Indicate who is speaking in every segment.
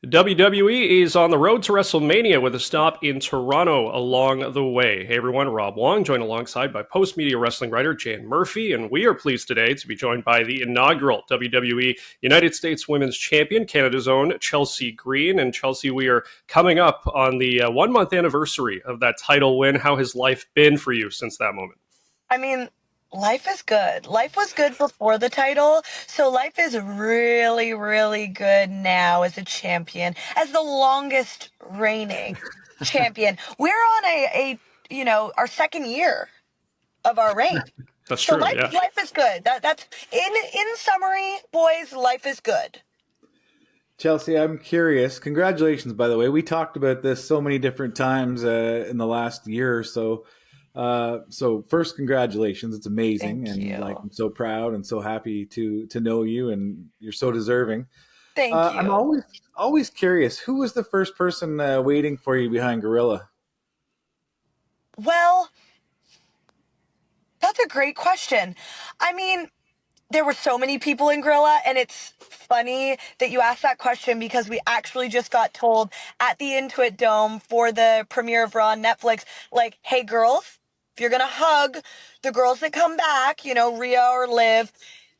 Speaker 1: WWE is on the road to WrestleMania with a stop in Toronto along the way. Hey everyone, Rob Wong, joined alongside by Postmedia wrestling writer Jan Murphy, and we are pleased today to be joined by the inaugural WWE United States Women's Champion, Canada's own Chelsea Green. And Chelsea, we are coming up on the 1 month anniversary of that title win. How has life been for you since that moment?
Speaker 2: I mean, life is good. Life was good before the title, so life is really, really good now as a champion, as the longest reigning champion. We're on our second year of our reign.
Speaker 1: That's
Speaker 2: So
Speaker 1: true,
Speaker 2: life
Speaker 1: yeah.
Speaker 2: life is good. That's in summary, boys, life is good.
Speaker 3: Chelsea, I'm curious. Congratulations, by the way. We talked about this so many different times in the last year or so. So first, congratulations. It's amazing,
Speaker 2: Thank
Speaker 3: and
Speaker 2: you.
Speaker 3: I'm so proud and so happy to know you, and you're so deserving.
Speaker 2: Thank
Speaker 3: I'm
Speaker 2: you.
Speaker 3: always curious. Who was the first person waiting for you behind Gorilla?
Speaker 2: Well, that's a great question. I mean, there were so many people in Gorilla, and it's funny that you asked that question because we actually just got told at the Intuit Dome for the premiere of Raw on Netflix, like, hey girls, if you're gonna hug the girls that come back, Rhea or Liv,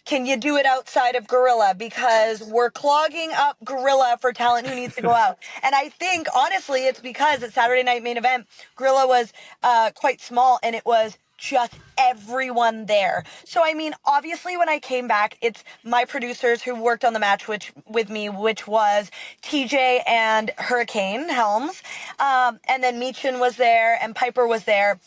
Speaker 2: can you do it outside of Gorilla? Because we're clogging up Gorilla for talent who needs to go out. And I think, honestly, it's because at Saturday Night Main Event, Gorilla was quite small, and it was just everyone there. So, I mean, obviously, when I came back, it's my producers who worked on the match with me, which was TJ and Hurricane Helms. And then Meechin was there, and Piper was there.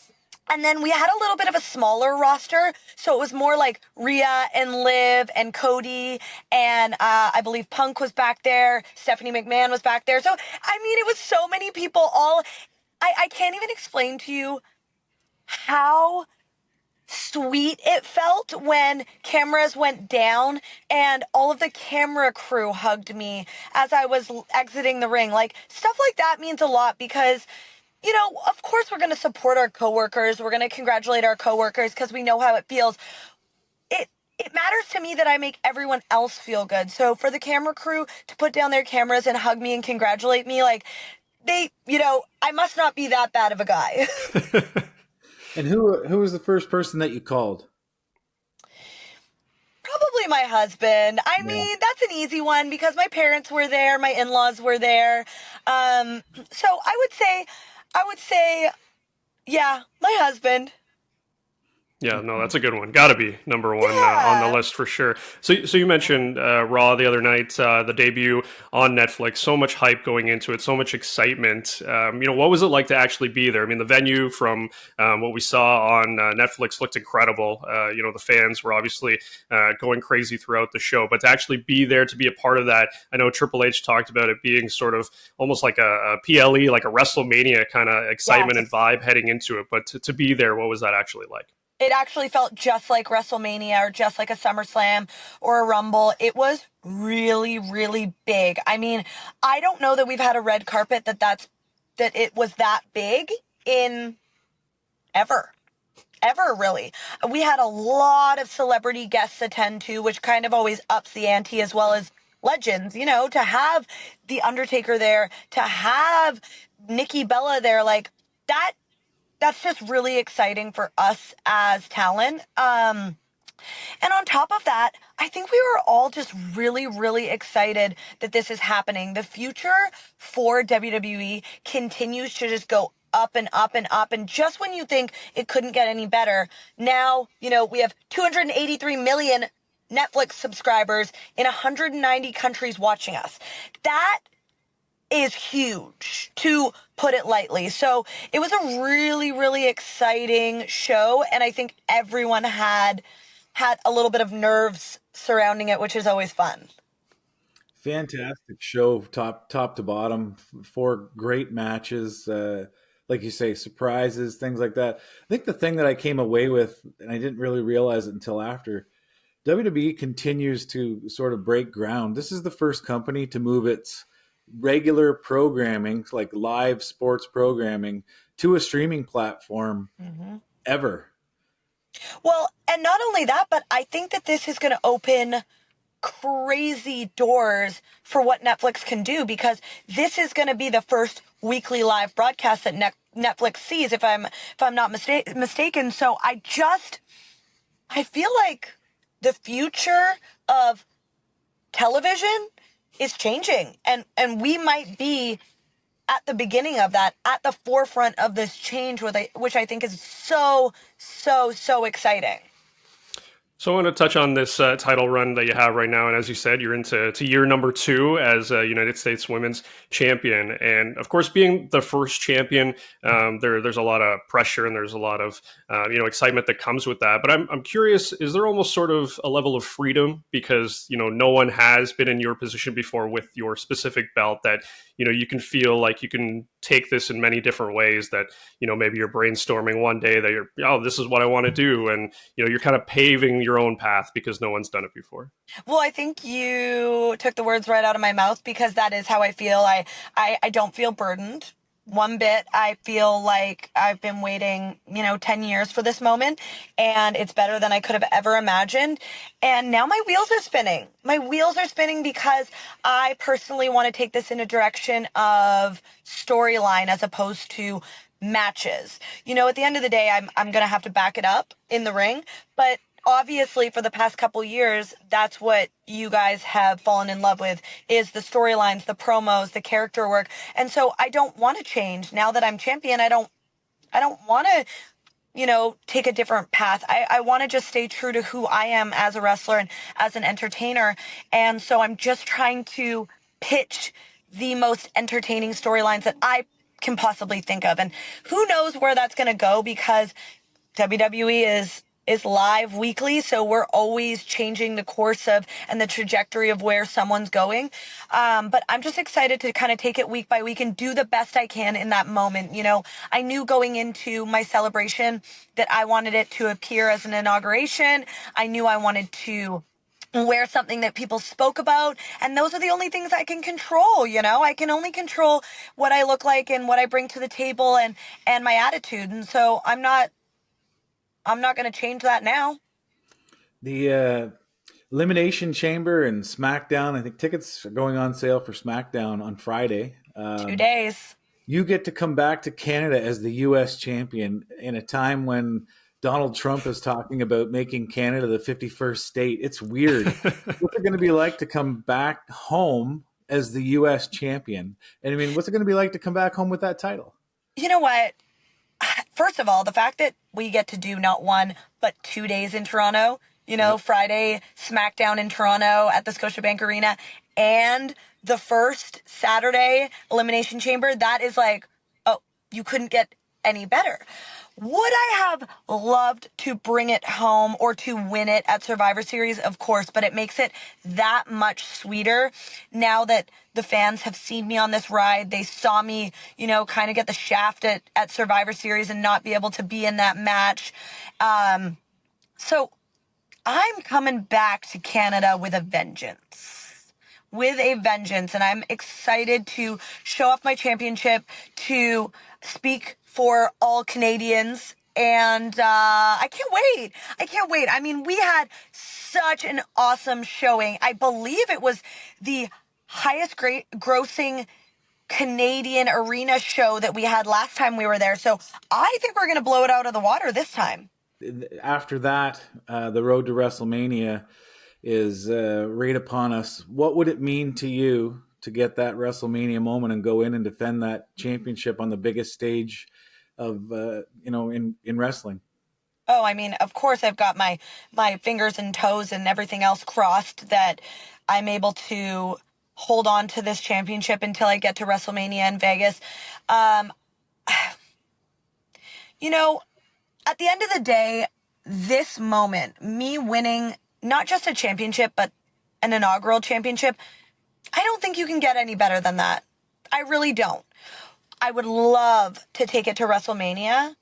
Speaker 2: And then we had a little bit of a smaller roster, so it was more like Rhea and Liv and Cody, and I believe Punk was back there, Stephanie McMahon was back there. So, I mean, it was so many people all... I can't even explain to you how sweet it felt when cameras went down and all of the camera crew hugged me as I was exiting the ring. Like, stuff like that means a lot because... of course we're going to support our coworkers. We're going to congratulate our coworkers because we know how it feels. It matters to me that I make everyone else feel good. So for the camera crew to put down their cameras and hug me and congratulate me, like I must not be that bad of a guy.
Speaker 3: And who was the first person that you called?
Speaker 2: Probably my husband. I
Speaker 3: Yeah.
Speaker 2: mean, that's an easy one because my parents were there, my in-laws were there. So I would say, yeah, my husband.
Speaker 1: Yeah, no, that's a good one. Got to be number one on the
Speaker 2: Yeah.
Speaker 1: list for sure. So you mentioned Raw the other night, the debut on Netflix. So much hype going into it, so much excitement. What was it like to actually be there? I mean, the venue from what we saw on Netflix looked incredible. The fans were obviously going crazy throughout the show, but to actually be there, to be a part of that, I know Triple H talked about it being sort of almost like a PLE, like a WrestleMania kind of excitement and
Speaker 2: Yes.
Speaker 1: vibe heading into it. But to be there, what was that actually like?
Speaker 2: It actually felt just like WrestleMania or just like a SummerSlam or a Rumble. It was really, really big. I mean, I don't know that we've had a red carpet that it was that big in ever. Ever, really. We had a lot of celebrity guests attend to, which kind of always ups the ante, as well as legends, to have The Undertaker there, to have Nikki Bella there, like that's just really exciting for us as talent. And on top of that, I think we were all just really, really excited that this is happening. The future for WWE continues to just go up and up and up. And just when you think it couldn't get any better, now, we have 283 million Netflix subscribers in 190 countries watching us. That is huge, to put it lightly. So it was a really, really exciting show, and I think everyone had a little bit of nerves surrounding it, which is always fun.
Speaker 3: Fantastic show, top to bottom. Four great matches. Like you say, surprises, things like that. I think the thing that I came away with, and I didn't really realize it until after, WWE continues to sort of break ground. This is the first company to move its regular programming, like live sports programming, to a streaming platform
Speaker 2: Mm-hmm.
Speaker 3: ever.
Speaker 2: Well, and not only that, but I think that this is going to open crazy doors for what Netflix can do, because this is going to be the first weekly live broadcast that Netflix sees, if I'm not mistaken. So I feel like the future of television is changing, and we might be at the beginning of that, at the forefront of this change, which I think is so, so, so exciting.
Speaker 1: So I want to touch on this title run that you have right now, and as you said, you're into year number 2 as United States Women's Champion, and of course, being the first champion, there's a lot of pressure and there's a lot of excitement that comes with that. But I'm curious, is there almost sort of a level of freedom because no one has been in your position before with your specific belt, that you can feel like you can take this in many different ways, that maybe you're brainstorming one day that this is what I want to do, and you're kind of paving your own path because no one's done it before.
Speaker 2: Well, I think you took the words right out of my mouth, because that is how I feel. I don't feel burdened one bit. I feel like I've been waiting 10 years for this moment, and it's better than I could have ever imagined. And now my wheels are spinning. My wheels are spinning because I personally want to take this in a direction of storyline as opposed to matches. At the end of the day, I'm going to have to back it up in the ring, but obviously for the past couple years, that's what you guys have fallen in love with, is the storylines, the promos, the character work. And so I don't want to change. Now that I'm champion, I don't want to, take a different path. I want to just stay true to who I am as a wrestler and as an entertainer. And so I'm just trying to pitch the most entertaining storylines that I can possibly think of. And who knows where that's going to go, because WWE is live weekly, so we're always changing the course of and the trajectory of where someone's going. But I'm just excited to kind of take it week by week and do the best I can in that moment. I knew going into my celebration that I wanted it to appear as an inauguration. I knew I wanted to wear something that people spoke about, and those are the only things I can control. I can only control what I look like and what I bring to the table and my attitude. And so I'm not going to change that now.
Speaker 3: The Elimination Chamber and SmackDown, I think tickets are going on sale for SmackDown on Friday.
Speaker 2: 2 days.
Speaker 3: You get to come back to Canada as the U.S. champion in a time when Donald Trump is talking about making Canada the 51st state. It's weird. What's it going to be like to come back home as the U.S. champion? And I mean, what's it going to be like to come back home with that title?
Speaker 2: You know what? First of all, the fact that we get to do not 1, but 2 days in Toronto, yep. Friday, SmackDown in Toronto at the Scotiabank Arena, and the first Saturday Elimination Chamber, that is like, oh, you couldn't get any better. Would I have loved to bring it home or to win it at Survivor Series? Of course, but it makes it that much sweeter now that the fans have seen me on this ride. They saw me, kind of get the shaft at Survivor Series and not be able to be in that match. So I'm coming back to Canada with a vengeance. And I'm excited to show off my championship, to speak for all Canadians, and I can't wait. I mean, we had such an awesome showing. I believe it was the highest grossing Canadian arena show that we had last time we were there, so I think we're going to blow it out of the water this time.
Speaker 3: After that, the road to WrestleMania is right upon us. What would it mean to you to get that WrestleMania moment and go in and defend that championship on the biggest stage of in wrestling?
Speaker 2: Oh, I mean, of course I've got my fingers and toes and everything else crossed that I'm able to hold on to this championship until I get to WrestleMania in Vegas. At the end of the day, this moment, me winning not just a championship, but an inaugural championship, I don't think you can get any better than that. I really don't. I would love to take it to WrestleMania,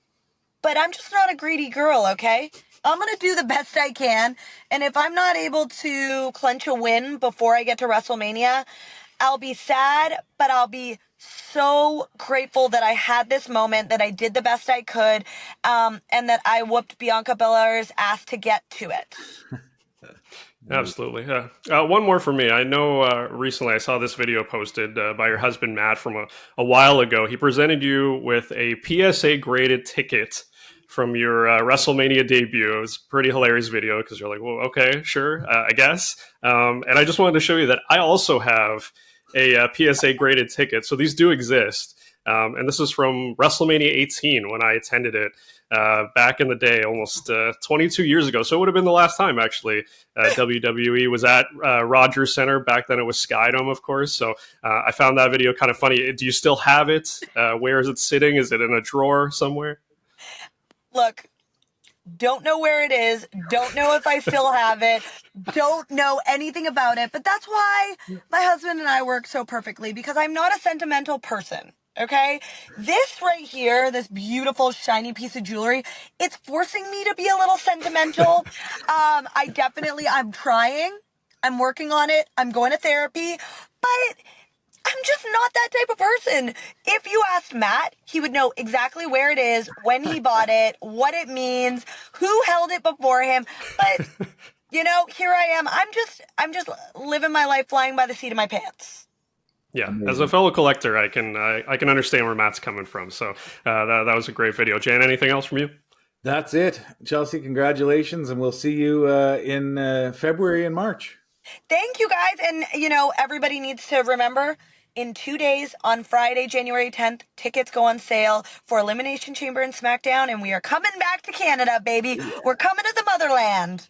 Speaker 2: but I'm just not a greedy girl, okay? I'm going to do the best I can, and if I'm not able to clinch a win before I get to WrestleMania, I'll be sad, but I'll be so grateful that I had this moment, that I did the best I could, and that I whooped Bianca Belair's ass to get to it.
Speaker 1: Absolutely. Yeah. One more for me. I know recently I saw this video posted by your husband, Matt, from a while ago. He presented you with a PSA graded ticket from your WrestleMania debut. It was a pretty hilarious video because you're like, well, okay, sure, I guess. And I just wanted to show you that I also have a PSA graded ticket. So these do exist. And this is from WrestleMania 18 when I attended it back in the day, almost 22 years ago. So it would have been the last time, actually, WWE was at Rogers Center. Back then it was Skydome, of course. So I found that video kind of funny. Do you still have it? Where is it sitting? Is it in a drawer somewhere?
Speaker 2: Look, don't know where it is. Don't know if I still have it. Don't know anything about it. But that's why my husband and I work so perfectly, because I'm not a sentimental person. Okay? This right here, this beautiful shiny piece of jewelry, it's forcing me to be a little sentimental. I'm trying. I'm working on it. I'm going to therapy. But I'm just not that type of person. If you asked Matt, he would know exactly where it is, when he bought it, what it means, who held it before him. But, here I am. I'm just living my life flying by the seat of my pants.
Speaker 1: Yeah, as a fellow collector, I can understand where Matt's coming from. So that was a great video. Jan, anything else from you?
Speaker 3: That's it. Chelsea, congratulations, and we'll see you in February and March.
Speaker 2: Thank you, guys. And, everybody needs to remember, in 2 days, on Friday, January 10th, tickets go on sale for Elimination Chamber and SmackDown, and we are coming back to Canada, baby. We're coming to the motherland.